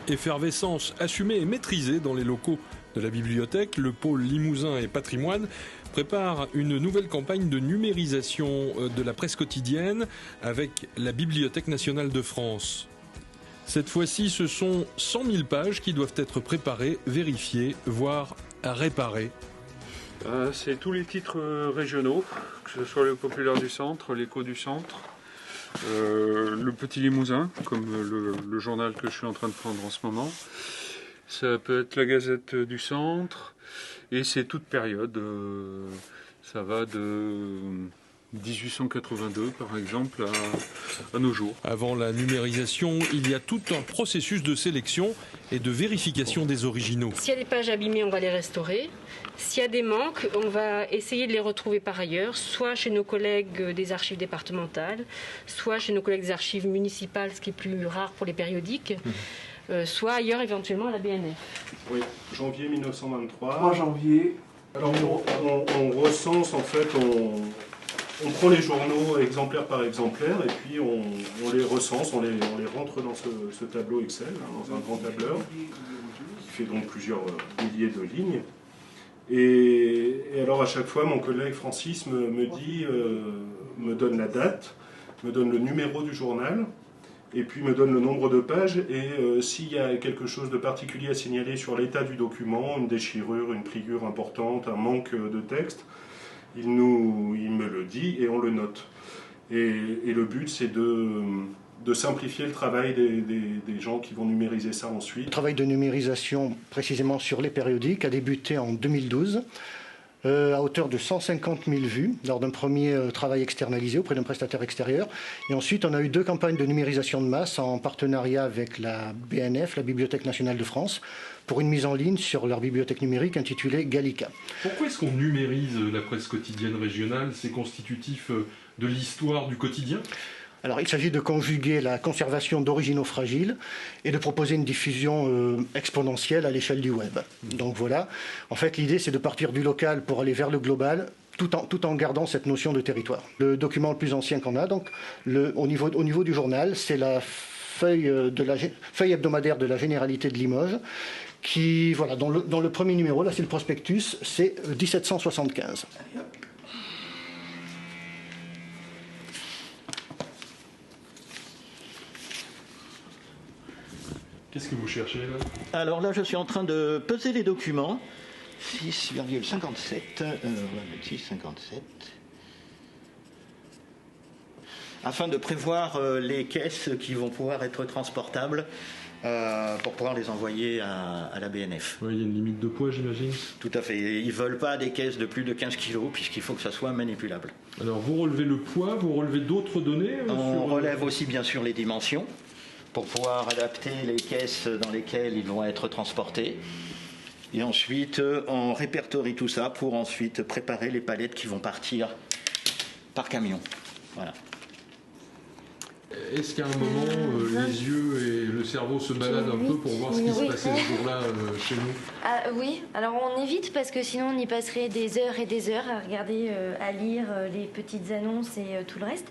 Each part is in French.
Effervescence assumée et maîtrisée dans les locaux de la bibliothèque, le pôle Limousin et Patrimoine prépare une nouvelle campagne de numérisation de la presse quotidienne avec la Bibliothèque nationale de France. Cette fois-ci, ce sont 100 000 pages qui doivent être préparées, vérifiées, voire réparées. C'est tous les titres régionaux, que ce soit le Populaire du Centre, l'Écho du Centre, le Petit Limousin, comme le journal que je suis en train de prendre en ce moment. Ça peut être la Gazette du Centre, et c'est toute période. Ça va de 1882, par exemple, à nos jours. Avant la numérisation, il y a tout un processus de sélection et de vérification des originaux. S'il y a des pages abîmées, on va les restaurer. S'il y a des manques, on va essayer de les retrouver par ailleurs, soit chez nos collègues des archives départementales, soit chez nos collègues des archives municipales, ce qui est plus rare pour les périodiques, soit ailleurs éventuellement à la BNF. Oui, janvier 1923. 3 janvier. Alors on recense, en fait, on prend les journaux exemplaire par exemplaire et puis on les recense, on les rentre dans ce tableau Excel, dans un grand tableur, qui fait donc plusieurs milliers de lignes. Et alors à chaque fois, mon collègue Francis me donne la date, me donne le numéro du journal, et puis me donne le nombre de pages, et s'il y a quelque chose de particulier à signaler sur l'état du document, une déchirure, une pliure importante, un manque de texte, il me le dit et on le note. Et le but, c'est de simplifier le travail des gens qui vont numériser ça ensuite. Le travail de numérisation, précisément sur les périodiques, a débuté en 2012, à hauteur de 150 000 vues, lors d'un premier travail externalisé auprès d'un prestataire extérieur. Et ensuite, on a eu 2 campagnes de numérisation de masse en partenariat avec la BNF, la Bibliothèque nationale de France, pour une mise en ligne sur leur bibliothèque numérique intitulée Gallica. Pourquoi est-ce qu'on numérise la presse quotidienne régionale? C'est constitutif de l'histoire du quotidien? Alors, il s'agit de conjuguer la conservation d'originaux fragiles et de proposer une diffusion exponentielle à l'échelle du web. Donc voilà, en fait, l'idée, c'est de partir du local pour aller vers le global, tout en gardant cette notion de territoire. Le document le plus ancien qu'on a, donc, au niveau du journal, c'est la feuille hebdomadaire de la Généralité de Limoges, qui, voilà, dans le premier numéro, là, c'est le prospectus, c'est 1775. Qu'est-ce que vous cherchez là? Alors là, je suis en train de peser les documents. 6,57. On va mettre 6,57. Afin de prévoir les caisses qui vont pouvoir être transportables pour pouvoir les envoyer à la BNF. Oui, il y a une limite de poids, j'imagine. Tout à fait. Ils ne veulent pas des caisses de plus de 15 kg puisqu'il faut que ça soit manipulable. Alors vous relevez le poids, vous relevez d'autres données On relève aussi bien sûr les dimensions pour pouvoir adapter les caisses dans lesquelles ils vont être transportés. Et ensuite, on répertorie tout ça pour ensuite préparer les palettes qui vont partir par camion. Voilà. Est-ce qu'à un moment, les yeux et le cerveau se baladent un peu pour voir ce qui se passait ce jour-là chez nous? Oui, alors on évite parce que sinon on y passerait des heures et des heures à regarder, à lire les petites annonces et tout le reste.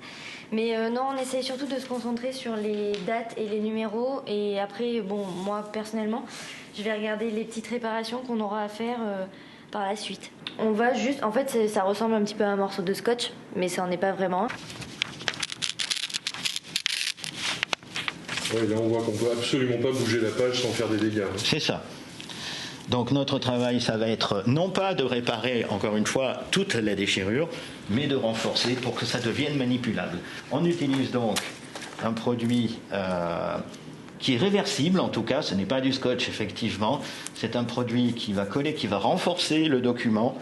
Mais non, on essaye surtout de se concentrer sur les dates et les numéros. Et après, bon, moi personnellement, je vais regarder les petites réparations qu'on aura à faire par la suite. On va juste, en fait, ça ressemble un petit peu à un morceau de scotch, mais ça n'en est pas vraiment. Oui, là on voit qu'on peut absolument pas bouger la page sans faire des dégâts. C'est ça. Donc notre travail, ça va être non pas de réparer, encore une fois, toute la déchirure, mais de renforcer pour que ça devienne manipulable. On utilise donc un produit qui est réversible, en tout cas, ce n'est pas du scotch, effectivement. C'est un produit qui va coller, qui va renforcer le document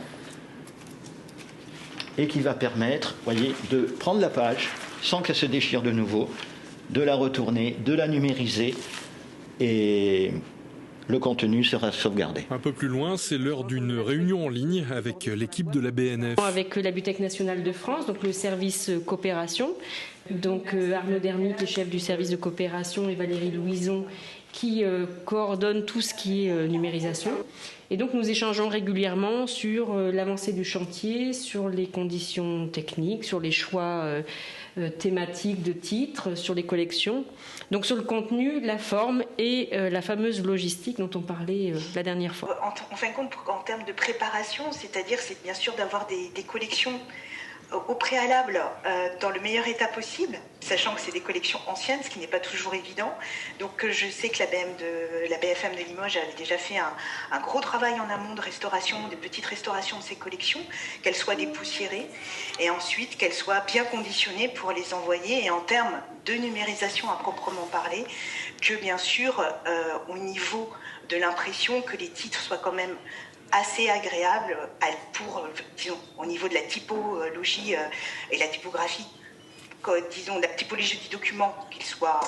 et qui va permettre, voyez, de prendre la page sans qu'elle se déchire de nouveau, de la retourner, de la numériser et le contenu sera sauvegardé. Un peu plus loin, c'est l'heure d'une réunion en ligne avec l'équipe de la BNF. Avec la Bibliothèque nationale de France, donc le service coopération. Donc Arnaud Dermite, le chef du service de coopération, et Valérie Louison qui coordonnent tout ce qui est numérisation. Et donc nous échangeons régulièrement sur l'avancée du chantier, sur les conditions techniques, sur les choix thématiques de titres sur les collections. Donc sur le contenu, la forme et la fameuse logistique dont on parlait la dernière fois. En fin de compte, en termes de préparation, c'est-à-dire c'est bien sûr d'avoir des collections au préalable dans le meilleur état possible, sachant que c'est des collections anciennes, ce qui n'est pas toujours évident. Donc je sais que la BFM de Limoges avait déjà fait un gros travail en amont de restauration, des petites restaurations de ces collections, qu'elles soient dépoussiérées et ensuite qu'elles soient bien conditionnées pour les envoyer. Et en termes de numérisation à proprement parler, que bien sûr au niveau de l'impression, que les titres soient quand même assez agréable disons, au niveau de la typologie et la typographie, disons, la typologie du document, qu'il soit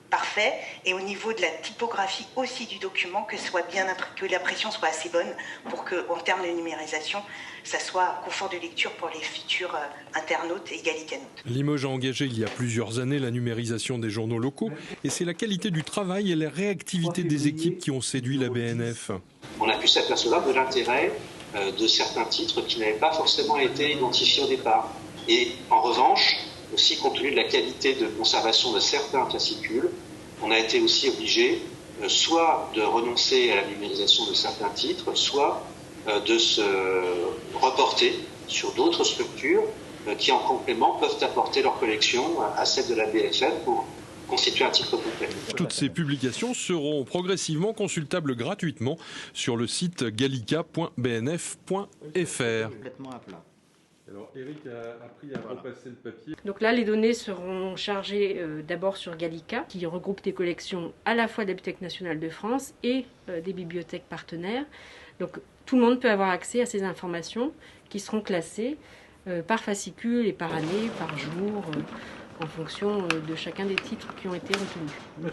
parfait, et au niveau de la typographie aussi du document, que l'impression soit assez bonne pour que, en termes de numérisation, ça soit confort de lecture pour les futurs internautes et gallicanoutes. Limoges a engagé il y a plusieurs années la numérisation des journaux locaux, et c'est la qualité du travail et la réactivité des équipes qui ont séduit la BNF. On a pu s'apercevoir de l'intérêt de certains titres qui n'avaient pas forcément été identifiés au départ. Et en revanche, aussi compte tenu de la qualité de conservation de certains fascicules, on a été aussi obligé soit de renoncer à la numérisation de certains titres, soit de se reporter sur d'autres structures qui en complément peuvent apporter leur collection à celle de la BFM pour constituer un titre complet. Toutes ces publications seront progressivement consultables gratuitement sur le site gallica.bnf.fr. Alors Eric a appris à repasser le papier. Donc là, les données seront chargées d'abord sur Gallica, qui regroupe des collections à la fois de la Bibliothèque nationale de France et des bibliothèques partenaires. Donc tout le monde peut avoir accès à ces informations qui seront classées par fascicule et par année, par jour, en fonction de chacun des titres qui ont été retenus. Merci.